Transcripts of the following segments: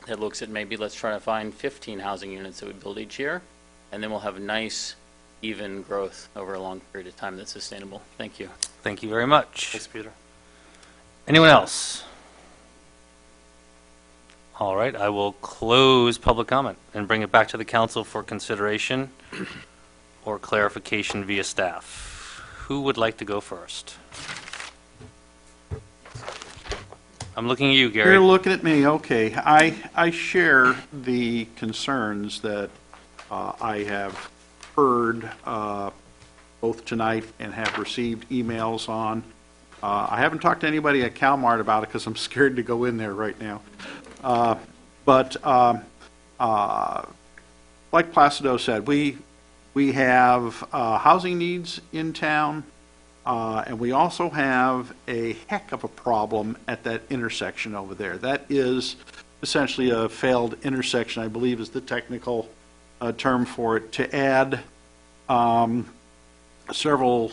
that looks at maybe let's try to find 15 housing units that we build each year, and then we'll have a nice, even growth over a long period of time that's sustainable. Thank you. Thank you very much. Thanks, Peter. Anyone else? All right, I will close public comment and bring it back to the council for consideration or clarification via staff. Who would like to go first? I'm looking at you, Gary. You're looking at me, okay. I share the concerns that I have heard both tonight and have received emails on. I haven't talked to anybody at CalMart about it because I'm scared to go in there right now. But like Placido said, we have housing needs in town, and we also have a heck of a problem at that intersection over there. That is essentially a failed intersection, I believe is the technical term for it, to add several,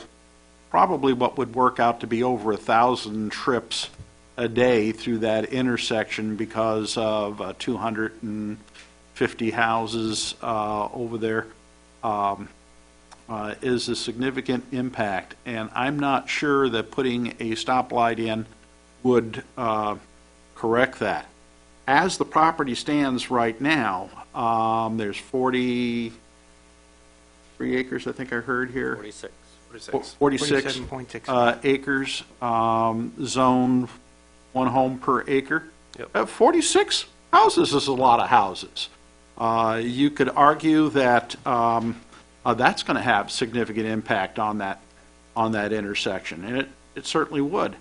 probably what would work out to be over 1,000 trips a day through that intersection because of 250 houses over there is a significant impact. And I'm not sure that putting a stoplight in would correct that. As the property stands right now, there's 43 acres, I think I heard here. 46. 46 acres, zoned one home per acre. Yep. 46 houses is a lot of houses. You could argue that that's going to have significant impact on that intersection, and it certainly would.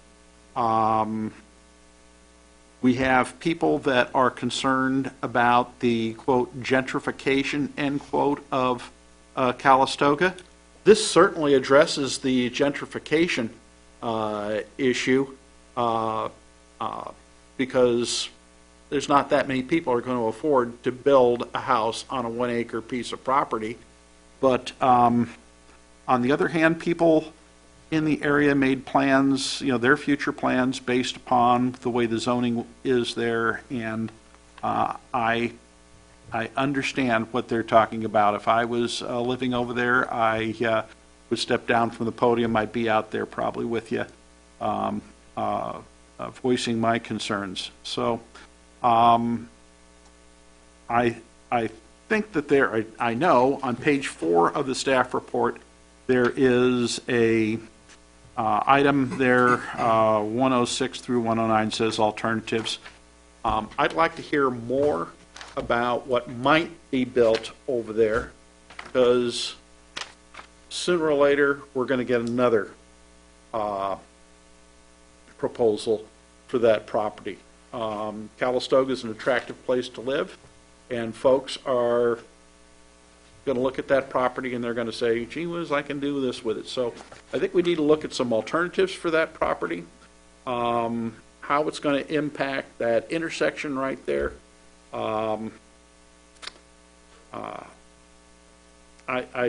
We have people that are concerned about the, quote, gentrification, end quote, of Calistoga. This certainly addresses the gentrification issue because there's not that many people are going to afford to build a house on a 1 acre piece of property. But on the other hand, people in the area made plans, their future plans based upon the way the zoning is there, and I understand what they're talking about. If I was living over there, I would step down from the podium. I'd be out there probably with you, voicing my concerns. So I think that I know on page 4 of the staff report, there is a item there, 106 through 109 says alternatives. I'd like to hear more about what might be built over there, because sooner or later we're going to get another proposal for that property. Calistoga is an attractive place to live, and folks are going to look at that property and they're going to say, gee whiz, I can do this with it. So I think we need to look at some alternatives for that property, how it's going to impact that intersection right there. I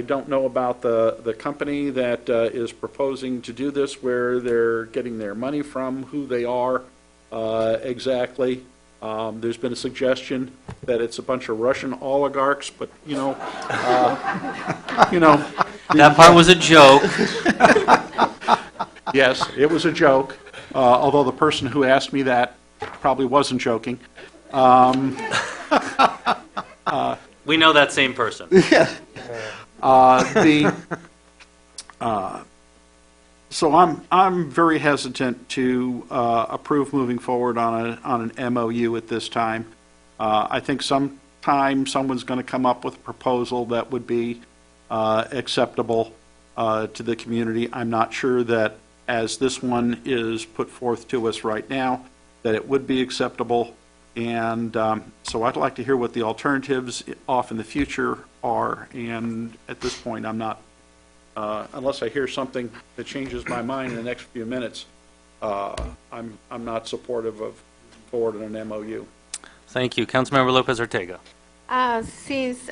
don't know about the company that is proposing to do this, where they're getting their money from, who they are exactly. There's been a suggestion that it's a bunch of Russian oligarchs, but That part was a joke. Yes, it was a joke. Although the person who asked me that probably wasn't joking. We know that same person. So I'm very hesitant to approve moving forward on an MOU at this time. I think sometime someone's going to come up with a proposal that would be acceptable to the community. I'm not sure that, as this one is put forth to us right now, that it would be acceptable. And so I'd like to hear what the alternatives off in the future are. And at this point, I'm not, unless I hear something that changes my mind in the next few minutes, I'm not supportive of forward in an MOU. Thank you. Councilmember Lopez Ortega. Since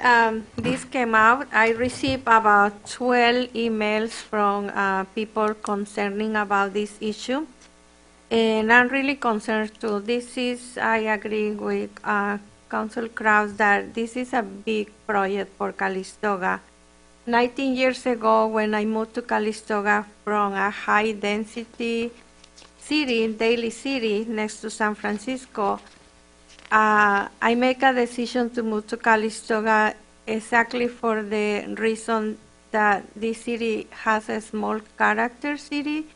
this came out, I received about 12 emails from people concerning about this issue. And I'm really concerned too. I agree with Council Kraus that this is a big project for Calistoga. 19 years ago, when I moved to Calistoga from a high-density city, Daly City, next to San Francisco, I make a decision to move to Calistoga exactly for the reason that this city has a small character city.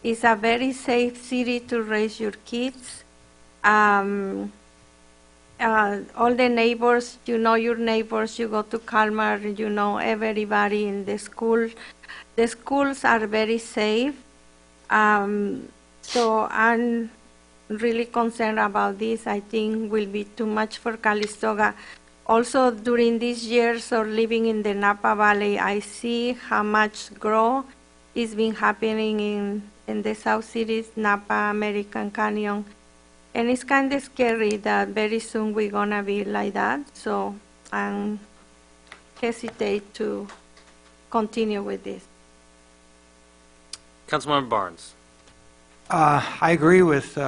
It's a very safe city to raise your kids. All the neighbors, you know your neighbors, you go to Kalmar, you know everybody in the school. The schools are very safe. So I'm really concerned about this. I think will be too much for Calistoga. Also, during these years of living in the Napa Valley, I see how much growth is been happening in the South Cities, Napa, American Canyon. And it's kind of scary that very soon we're going to be like that. So I hesitate to continue with this. Councilmember Barnes. I agree with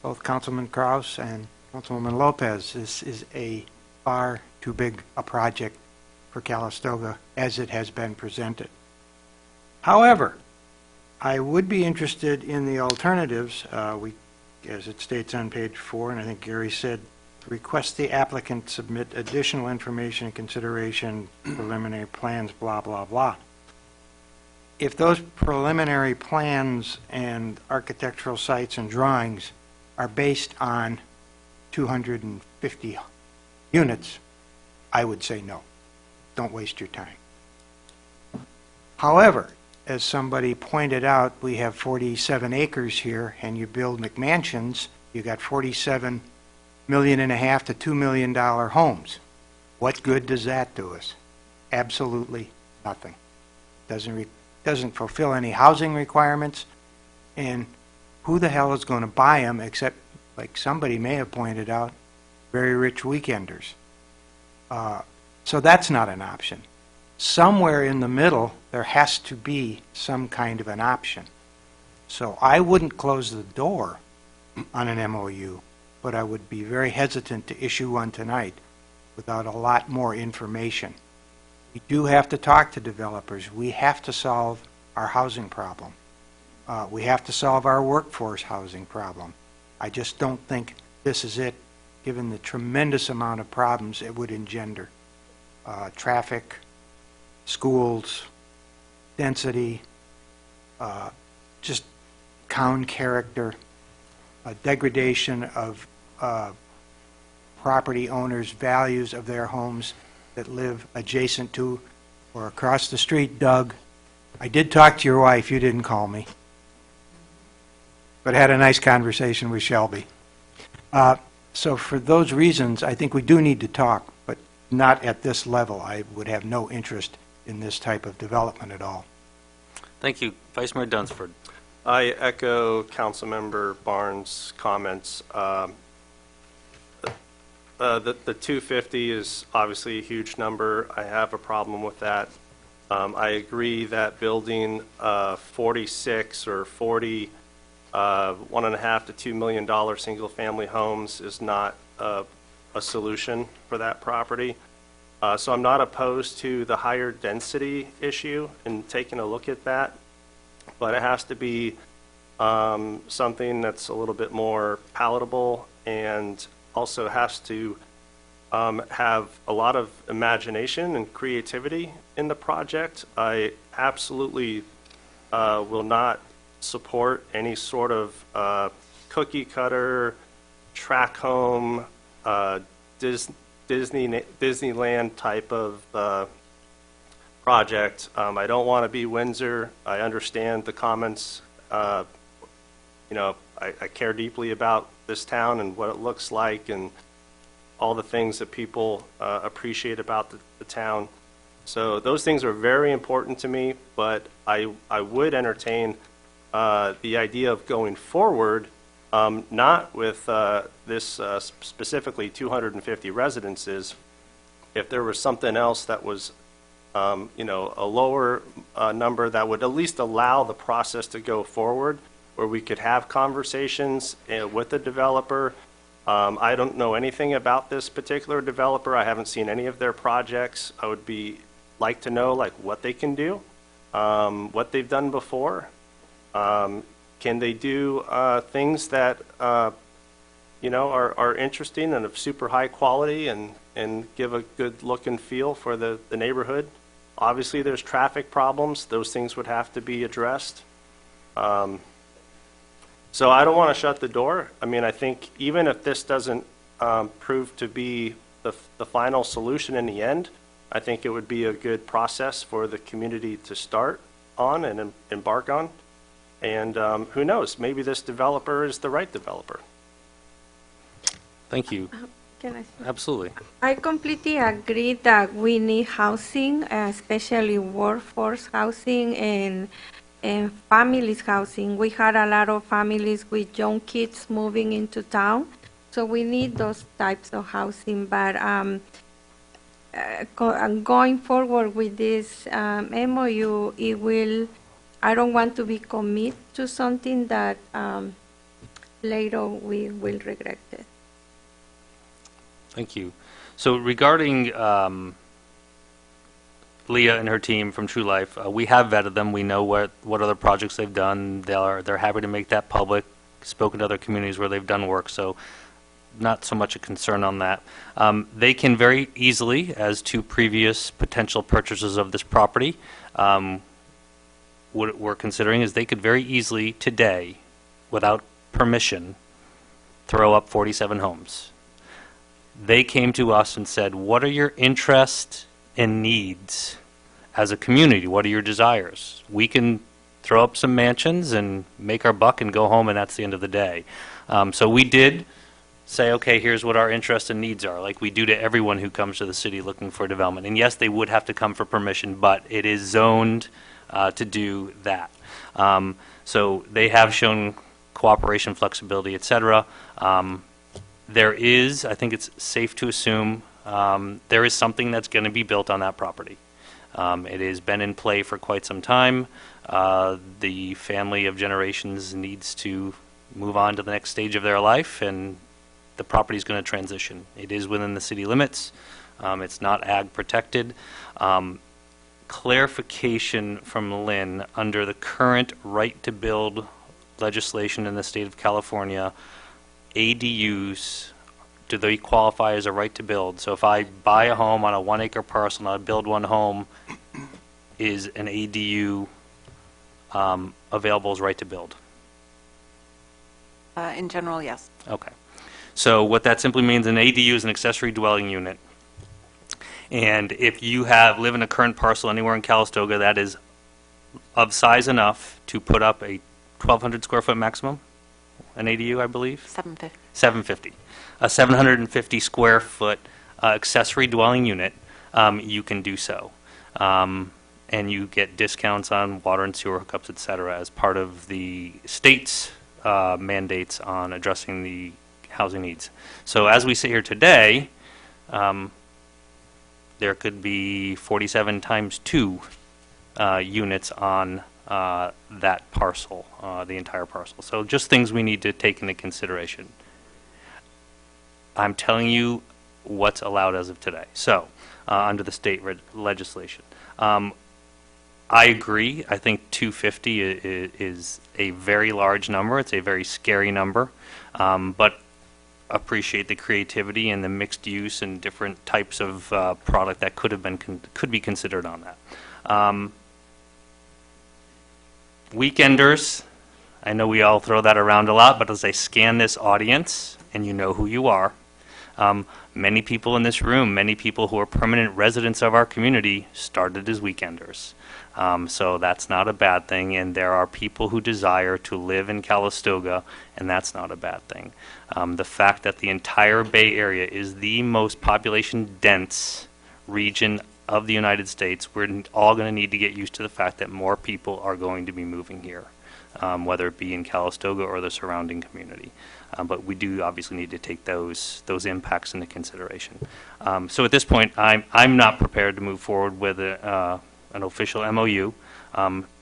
both Councilman Kraus and Councilwoman Lopez. This is a far too big a project for Calistoga as it has been presented. However, I would be interested in the alternatives. As it states on page 4, and I think Gary said, request the applicant submit additional information and consideration, preliminary plans, blah, blah, blah. If those preliminary plans and architectural sites and drawings are based on 250 units, I would say no. Don't waste your time. However, as somebody pointed out, we have 47 acres here, and you build McMansions, you got $47.5 million to $2 million homes. What good does that do us? Absolutely nothing. Doesn't fulfill any housing requirements, and who the hell is going to buy them except, like somebody may have pointed out, very rich weekenders. So that's not an option. Somewhere in the middle, there has to be some kind of an option. So I wouldn't close the door on an MOU, but I would be very hesitant to issue one tonight without a lot more information. We do have to talk to developers. We have to solve our housing problem. We have to solve our workforce housing problem. I just don't think this is it, given the tremendous amount of problems it would engender. Traffic, schools, density, just town character, degradation of property owners' values of their homes that live adjacent to or across the street. Doug, I did talk to your wife, you didn't call me, but had a nice conversation with Shelby. So for those reasons, I think we do need to talk, but not at this level. I would have no interest in this type of development at all. Thank you. Vice Mayor Dunsford. I echo Councilmember Barnes' comments. The 250 is obviously a huge number. I have a problem with that. I agree that building 46 or 40 $1.5 to $2 million single-family homes is not a solution for that property. So I'm not opposed to the higher density issue and taking a look at that, but it has to be something that's a little bit more palatable and also has to have a lot of imagination and creativity in the project. I absolutely will not support any sort of cookie cutter, track home, Disneyland type of project. I don't want to be Windsor. I understand the comments. I care deeply about this town and what it looks like and all the things that people appreciate about the town. So those things are very important to me, but I would entertain the idea of going forward, not with this specifically 250 residences. If there was something else that was, a lower number that would at least allow the process to go forward, where we could have conversations with the developer, I don't know anything about this particular developer. I haven't seen any of their projects. I would like to know like what they can do, what they've done before. Can they do things that are interesting and of super high quality and give a good look and feel for the neighborhood? Obviously, there's traffic problems. Those things would have to be addressed. So I don't want to shut the door. I mean, I think even if this doesn't prove to be the final solution in the end, I think it would be a good process for the community to start on and embark on. And who knows, maybe this developer is the right developer. Thank you. Can I say? Absolutely. I completely agree that we need housing, especially workforce housing and families housing. We had a lot of families with young kids moving into town, so we need those types of housing. But going forward with this MOU, I don't want to be commit to something that later we will regret it. Thank you. So regarding Leah and her team from True Life, we have vetted them. We know what other projects they've done. They're happy to make that public. Spoken to other communities where they've done work, so not so much a concern on that. They can very easily, as to previous potential purchasers of this property, what we're considering is they could very easily today, without permission, throw up 47 homes. They came to us and said, what are your interests and needs as a community? What are your desires? We can throw up some mansions and make our buck and go home, and that's the end of the day. So we did say, okay, here's what our interests and needs are, like we do to everyone who comes to the city looking for development. And yes, they would have to come for permission, but it is zoned to do that. So they have shown cooperation, flexibility, et cetera. There is, I think it's safe to assume, there is something that's going to be built on that property. It has been in play for quite some time. The family of generations needs to move on to the next stage of their life, and the property is going to transition. It is within the city limits. It's not ag protected. Clarification from Lynn, under the current right-to-build legislation in the state of California, ADUs, do they qualify as a right to build? So if I buy a home on a 1 acre parcel and I build one home, is an ADU available as right to build? In general, yes. Okay. So what that simply means, an ADU is an accessory dwelling unit. And if you live in a current parcel anywhere in Calistoga that is of size enough to put up a 1,200 square foot maximum, an ADU, I believe? 750. 750. A 750 square foot accessory dwelling unit, you can do so. And you get discounts on water and sewer hookups, et cetera, as part of the state's mandates on addressing the housing needs. So as we sit here today, there could be 47 times 2 units on that parcel, the entire parcel. So just things we need to take into consideration. I'm telling you what's allowed as of today. So under the state legislation. I agree. I think 250 is a very large number. It's a very scary number. But appreciate the creativity and the mixed use and different types of product that could be considered on that. Weekenders, I know we all throw that around a lot, but as I scan this audience, and you know who you are, many people in this room, many people who are permanent residents of our community started as weekenders. So that's not a bad thing, and there are people who desire to live in Calistoga, and that's not a bad thing. The fact that the entire Bay Area is the most population-dense region of the United States, we're all going to need to get used to the fact that more people are going to be moving here, whether it be in Calistoga or the surrounding community. But we do obviously need to take those impacts into consideration. So at this point, I'm not prepared to move forward with an official MOU.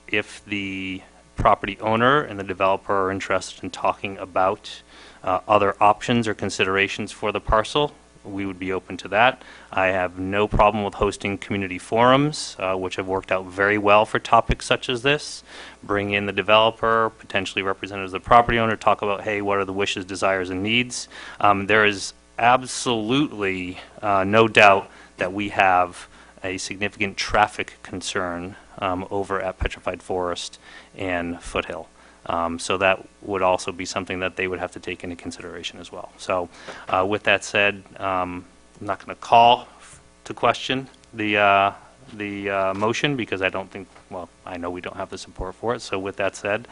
If the property owner and the developer are interested in talking about other options or considerations for the parcel, we would be open to that. I have no problem with hosting community forums, which have worked out very well for topics such as this. Bring in the developer, potentially representatives of the property owner, talk about, hey, what are the wishes, desires, and needs. There is absolutely no doubt that we have a significant traffic concern over at Petrified Forest and Foothill. So that would also be something that they would have to take into consideration as well. So with that said, I'm not going to call to question the motion because I don't think, well, I know we don't have the support for it. So with that said,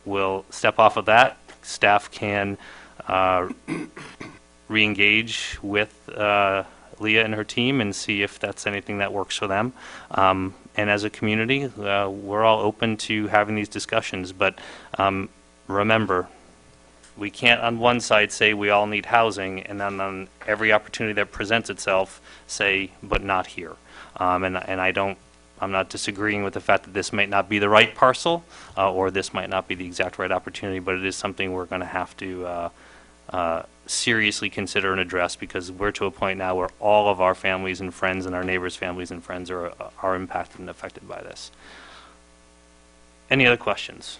we'll step off of that. Staff can re-engage with Leah and her team and see if that's anything that works for them. And as a community, we're all open to having these discussions. But remember, we can't on one side say we all need housing, and then on every opportunity that presents itself say, but not here. And I'm not disagreeing with the fact that this might not be the right parcel, or this might not be the exact right opportunity, but it is something we're going to have to seriously consider and address, because we're to a point now where all of our families and friends and our neighbors' families and friends are impacted and affected by this. Any other questions?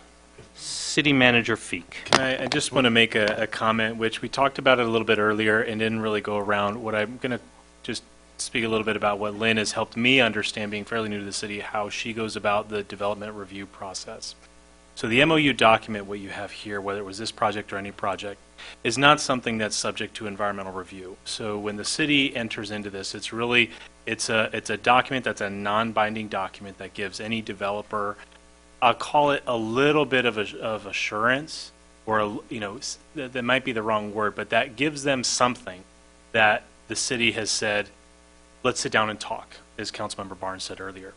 City Manager Feek. I just want to make a comment, which we talked about it a little bit earlier and didn't really go around. What I'm going to just speak a little bit about what Lynn has helped me understand, being fairly new to the city, how she goes about the development review process. So the MOU document, what you have here, whether it was this project or any project, is not something that's subject to environmental review. So when the city enters into this, it's a document that's a non-binding document that gives any developer, I'll call it a little bit of assurance, or that might be the wrong word, but that gives them something that the city has said, let's sit down and talk, as Councilmember Barnes said earlier.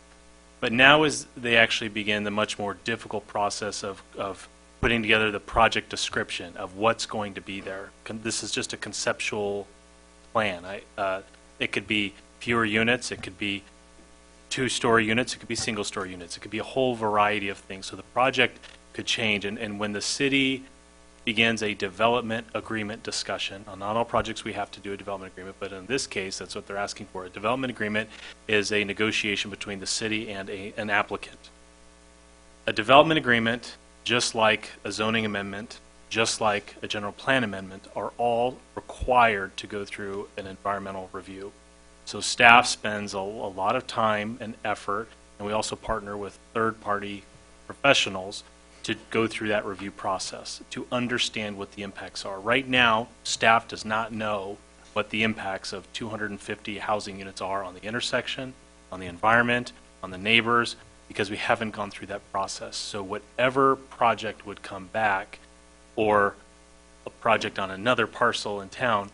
But now as they actually begin the much more difficult process of putting together the project description of what's going to be there. This is just a conceptual plan. It could be fewer units, it could be two-story units, it could be single-story units, it could be a whole variety of things. So the project could change, and when the city begins a development agreement discussion, on not all projects we have to do a development agreement, but in this case, that's what they're asking for. A development agreement is a negotiation between the city and an applicant. A development agreement, just like a zoning amendment, just like a general plan amendment, are all required to go through an environmental review. So staff spends a lot of time and effort, and we also partner with third-party professionals to go through that review process, to understand what the impacts are. Right now, staff does not know what the impacts of 250 housing units are on the intersection, on the environment, on the neighbors, because we haven't gone through that process. So whatever project would come back, or a project on another parcel in town,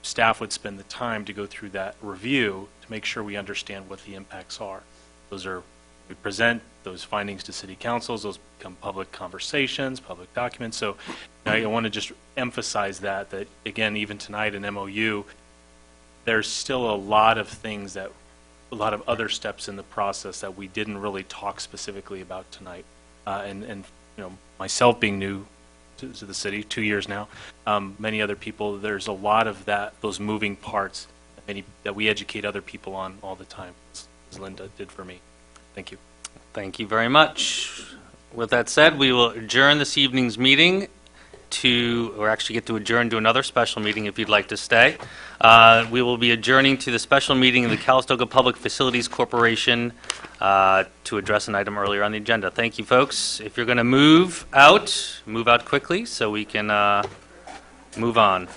staff would spend the time to go through that review to make sure we understand what the impacts are. We present those findings to city councils, those become public conversations, public documents. So I want to just emphasize that again, even tonight in MOU, there's still a lot of things a lot of other steps in the process that we didn't really talk specifically about tonight. And myself being new to the city, 2 years now, many other people, there's a lot of those moving parts that we educate other people on all the time, as Linda did for me. Thank you. Thank you very much. With that said, we will adjourn this evening's meeting or actually get to adjourn to another special meeting if you'd like to stay. We will be adjourning to the special meeting of the Calistoga Public Facilities Corporation to address an item earlier on the agenda. Thank you, folks. If you're going to move out quickly so we can move on.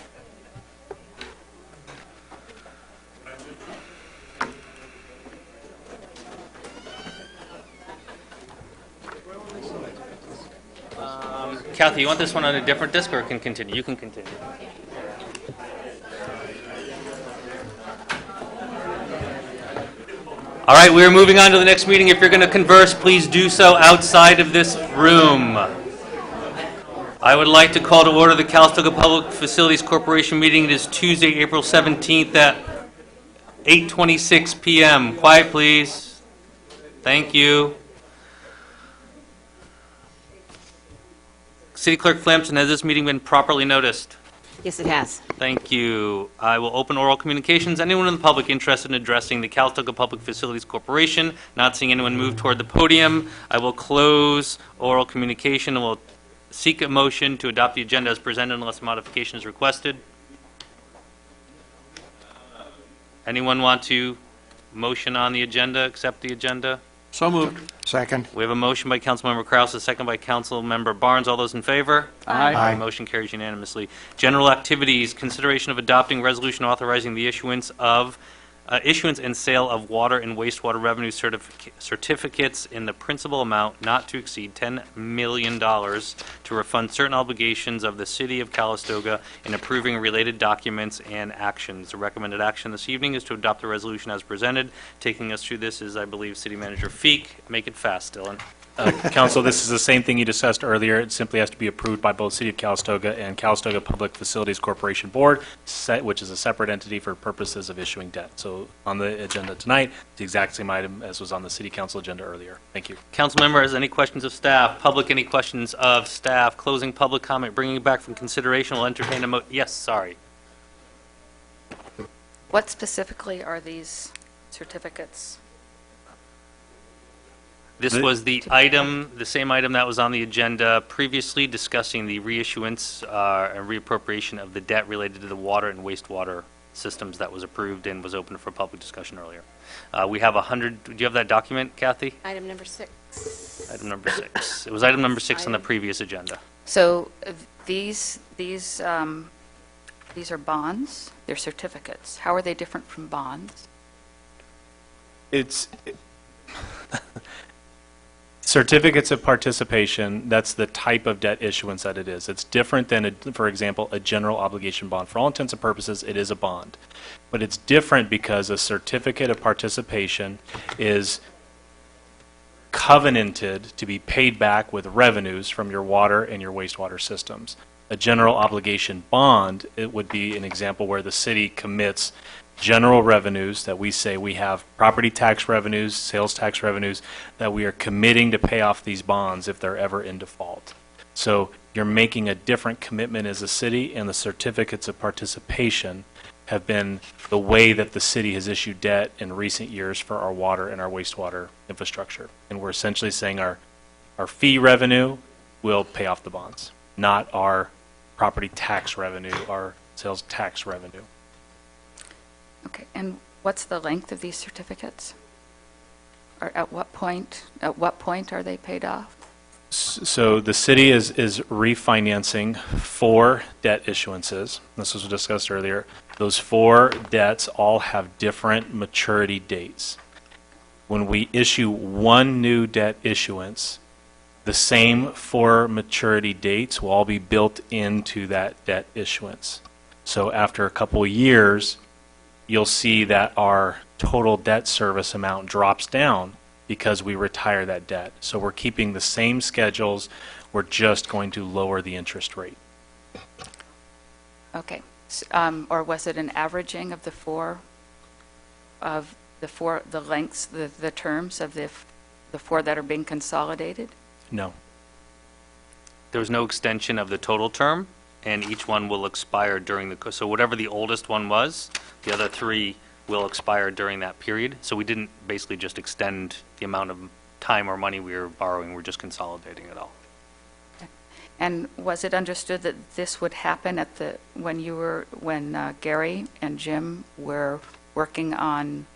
Kathy, you want this one on a different disc, or can continue? You can continue. All right, we're moving on to the next meeting. If you're going to converse, please do so outside of this room. I would like to call to order the Calistoga Public Facilities Corporation meeting. It is Tuesday, April 17th at 8:26 p.m. Quiet, please. Thank you. City Clerk Flampson, has this meeting been properly noticed? Yes, it has. Thank you. I will open oral communications. Anyone in the public interested in addressing the Calistoga Public Facilities Corporation? Not seeing anyone move toward the podium. I will close oral communication and will seek a motion to adopt the agenda as presented unless a modification is requested. Anyone want to motion on the agenda, accept the agenda? So moved. Second. We have a motion by Councilmember Kraus, a second by Councilmember Barnes. All those in favor? Aye. Motion carries unanimously. General activities, consideration of adopting resolution authorizing the issuance and sale of water and wastewater revenue certificates in the principal amount not to exceed $10 million to refund certain obligations of the City of Calistoga and approving related documents and actions. The recommended action this evening is to adopt the resolution as presented. Taking us through this is, I believe, City Manager Feek. Make it fast, Dylan. Council, this is the same thing you discussed earlier. It simply has to be approved by both City of Calistoga and Calistoga Public Facilities Corporation Board, which is a separate entity for purposes of issuing debt. So on the agenda tonight, the exact same item as was on the City Council agenda earlier. Thank you. Council members, any questions of staff? Public, any questions of staff? Closing public comment, bringing it back from consideration. We'll entertain a yes, sorry. What specifically are these certificates? This was the item, the same item that was on the agenda previously, discussing the reissuance and reappropriation of the debt related to the water and wastewater systems that was approved and was open for public discussion earlier. We have 100, do you have that document, Kathy? Item number 6. Item number 6. It was item number 6 on the previous agenda. So these are bonds, they're certificates. How are they different from bonds? It's certificates of participation, that's the type of debt issuance that it is. It's different than, for example, a general obligation bond. For all intents and purposes, it is a bond. But it's different because a certificate of participation is covenanted to be paid back with revenues from your water and your wastewater systems. A general obligation bond, it would be an example where the city commits general revenues that we say we have property tax revenues, sales tax revenues, that we are committing to pay off these bonds if they're ever in default. So you're making a different commitment as a city, and the certificates of participation have been the way that the city has issued debt in recent years for our water and our wastewater infrastructure. And we're essentially saying our fee revenue will pay off the bonds, not our property tax revenue, our sales tax revenue. Okay, and what's the length of these certificates? Or at what point are they paid off? So the city is refinancing 4 debt issuances. This was discussed earlier. Those 4 debts all have different maturity dates. When we issue one new debt issuance, the same 4 maturity dates will all be built into that debt issuance. So after a couple of years, you'll see that our total debt service amount drops down because we retire that debt. So we're keeping the same schedules, we're just going to lower the interest rate. Okay, or was it an averaging of the lengths, the terms of the 4 that are being consolidated? No. There was no extension of the total term, and each one will expire during the, so whatever the oldest one was, the other 3 will expire during that period. So we didn't basically just extend the amount of time or money we were borrowing, we're just consolidating it all. And was it understood that this would happen at when Gary and Jim were working on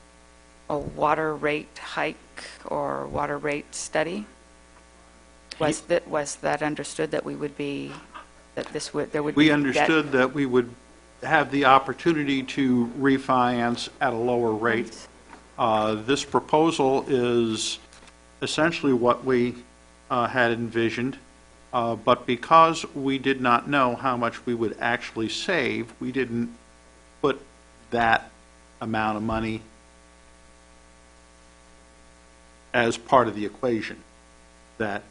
a water rate hike or water rate study? Was that understood that we would be, that there would be We debt? understood that we would have the opportunity to refinance at a lower rate. This proposal is essentially what we had envisioned, but because we did not know how much we would actually save, we didn't put that amount of money as part of the equation that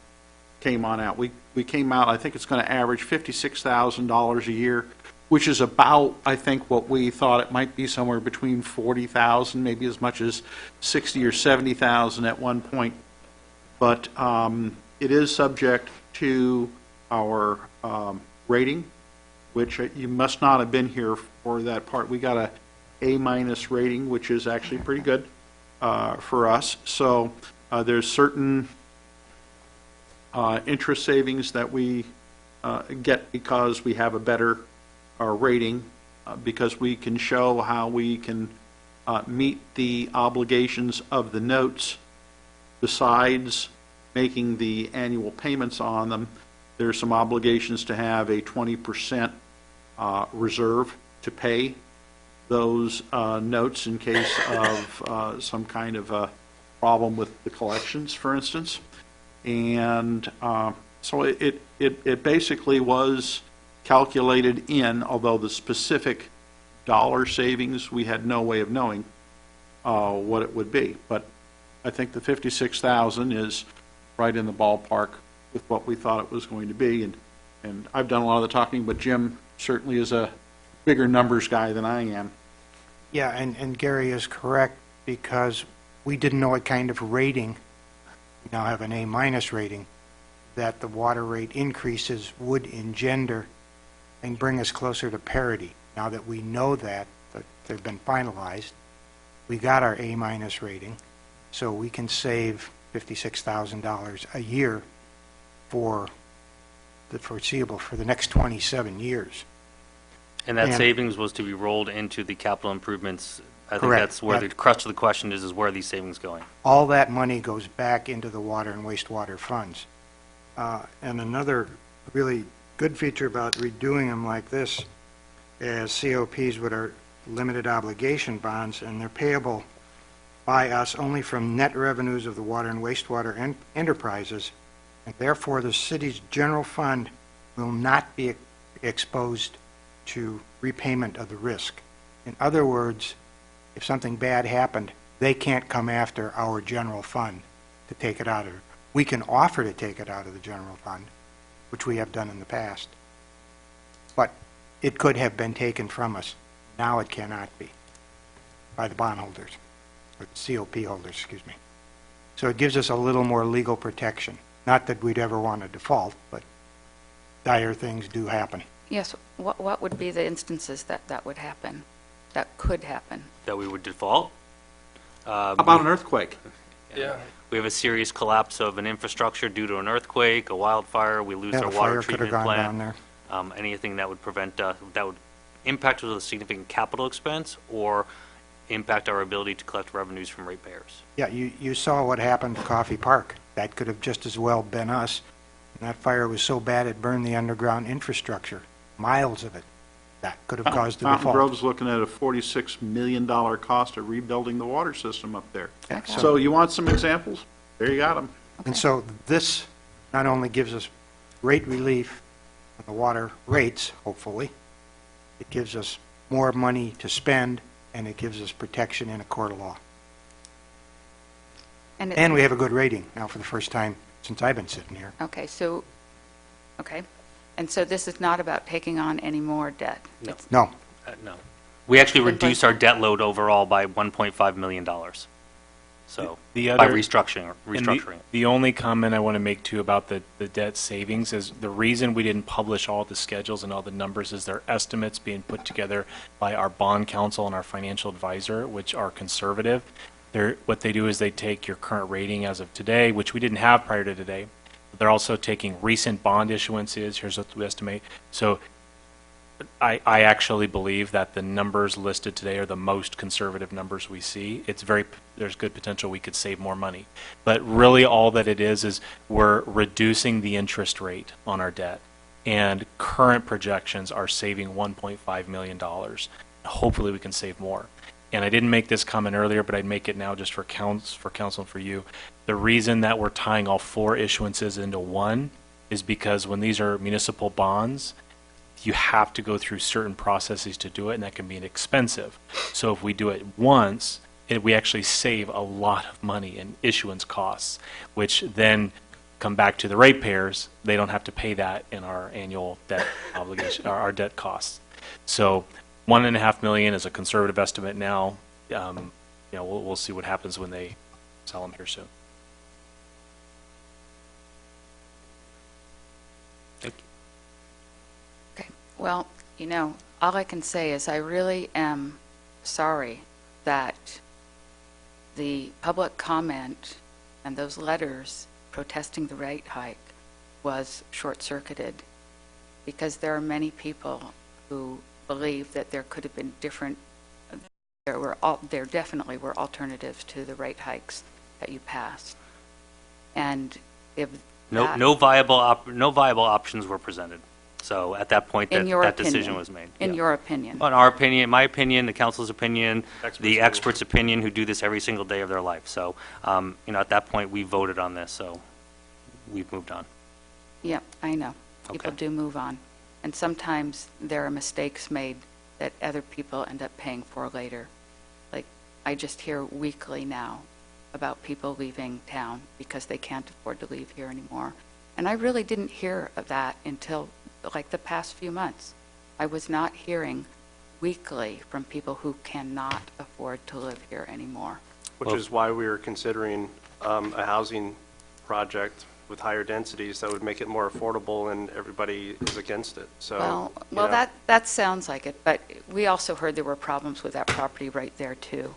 came on out. We came out, I think it's going to average $56,000 a year, which is about, I think, what we thought it might be, somewhere between 40,000, maybe as much as 60 or 70,000 at one point. But it is subject to our rating, which you must not have been here for that part. We got a A- rating, which is actually pretty good for us. So there's certain interest savings that we get because we have a better rating, because we can show how we can meet the obligations of the notes besides making the annual payments on them. There's some obligations to have a 20% reserve to pay those notes in case of some kind of a problem with the collections, for instance. And so it basically was calculated in, although the specific dollar savings, we had no way of knowing what it would be. But I think the 56,000 is right in the ballpark with what we thought it was going to be. And I've done a lot of the talking, but Jim certainly is a bigger numbers guy than I am. Yeah, and Gary is correct, because we didn't know what kind of rating, we now have an A- rating, that the water rate increases would engender and bring us closer to parity. Now that we know that they've been finalized, we got our A- rating, so we can save $56,000 a year for the foreseeable, for the next 27 years. And that And- savings was to be rolled into the capital improvements. I think Correct. that's where the crux of the question is where are these savings going? All that money goes back into the water and wastewater funds. And another really good feature about redoing them like this, as COPs with our limited obligation bonds, and they're payable by us only from net revenues of the water and wastewater enterprises, and therefore the city's general fund will not be exposed to repayment of the risk. In other words, if something bad happened, they can't come after our general fund to take it out of it. We can offer to take it out of the general fund, which we have done in the past, but it could have been taken from us. Now it cannot be by the bondholders, or the COP holders, excuse me. So it gives us a little more legal protection. Not that we'd ever want to default, but dire things do happen. Yes, what would be the instances that would happen, that could happen? That we would default? How about an earthquake? We have a serious collapse of an infrastructure due to an earthquake, a wildfire, we lose Yeah, our the water fire could have treatment gone down plant. there. Anything that would prevent, that would impact us with a significant capital expense or impact our ability to collect revenues from ratepayers. Yeah, you saw what happened to Coffee Park. That could have just as well been us. And that fire was so bad it burned the underground infrastructure, miles of it. That could have caused the Fountain default. Grove's looking at a $46 million cost of rebuilding the water system up there. Okay. So you want some examples? There you got them. And so this not only gives us rate relief on the water rates, hopefully, it gives us more money to spend, and it gives us protection in a court of law. And we have a good rating now for the first time since I've been sitting here. Okay, and so this is not about taking on any more debt? No. It's- No, No. We actually Good reduced question. our debt load overall by $1.5 million. So, The by other- restructuring. The only comment I want to make too about the debt savings is the reason we didn't publish all the schedules and all the numbers is they're estimates being put together by our bond counsel and our financial advisor, which are conservative. What they do is they take your current rating as of today, which we didn't have prior to today. But they're also taking recent bond issuances. Here's what we estimate. So I actually believe that the numbers listed today are the most conservative numbers we see. There's good potential we could save more money. But really all that it is we're reducing the interest rate on our debt. And current projections are saving $1.5 million. Hopefully we can save more. And I didn't make this comment earlier, but I'd make it now just for council and for you. The reason that we're tying all 4 issuances into one is because when these are municipal bonds, you have to go through certain processes to do it, and that can be expensive. So if we do it once, we actually save a lot of money in issuance costs, which then come back to the ratepayers. They don't have to pay that in our annual debt obligation, our debt costs. So $1.5 million is a conservative estimate now. We'll see what happens when they sell them here soon. Okay, well, you know, all I can say is I really am sorry that the public comment and those letters protesting the rate hike was short-circuited, because there are many people who believe that there could have been different, there definitely were alternatives to the rate hikes that you passed. And if that- No viable options were presented. So at that point, In your that decision opinion. was made. In Yeah. your opinion. In our opinion, my opinion, the council's opinion, Expert's the opinion. expert's opinion, who do this every single day of their life. So, at that point, we voted on this, so we've moved on. Yeah, I know. People Okay. do move on. And sometimes there are mistakes made that other people end up paying for later. Like, I just hear weekly now about people leaving town because they can't afford to leave here anymore. And I really didn't hear of that until like the past few months. I was not hearing weekly from people who cannot afford to live here anymore. Which Well- is why we were considering a housing project with higher densities that would make it more affordable, and everybody is against it. So, Well, you know, that sounds like it, but we also heard there were problems with that property right there, too.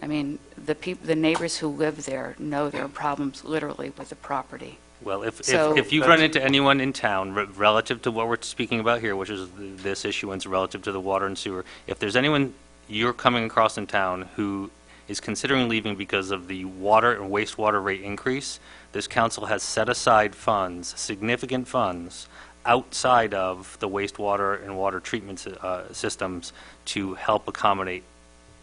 I mean, the neighbors who live there know there are problems literally with the property. Well, So- if you've run into anyone in town relative to what we're speaking about here, which is this issuance relative to the water and sewer, if there's anyone you're coming across in town who is considering leaving because of the water and wastewater rate increase, this council has set aside funds, significant funds, outside of the wastewater and water treatment systems to help accommodate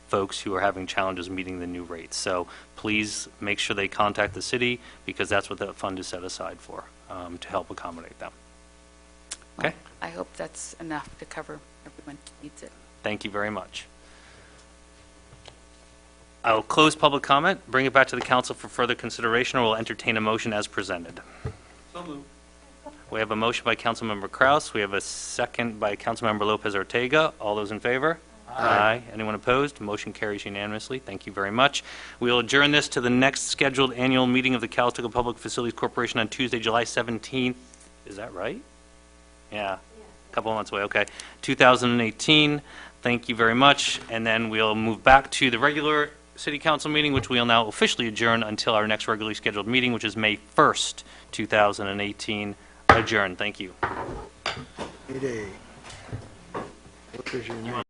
folks who are having challenges meeting the new rates. So please make sure they contact the city, because that's what that fund is set aside for, to help accommodate them. Okay? I hope that's enough to cover everyone who needs it. Thank you very much. I'll close public comment, bring it back to the council for further consideration, or we'll entertain a motion as presented. We have a motion by Councilmember Kraus. We have a second by Councilmember Lopez Ortega. All those in favor? Aye. Anyone opposed? Motion carries unanimously. Thank you very much. We will adjourn this to the next scheduled annual meeting of the Calistoga Public Facilities Corporation on Tuesday, July 17th. Is that right? Yeah. A couple of months away. Okay. 2018. Thank you very much. And then we'll move back to the regular city council meeting, which we'll now officially adjourn until our next regularly scheduled meeting, which is May 1st, 2018. Adjourn. Thank you. Mayday. What is your name?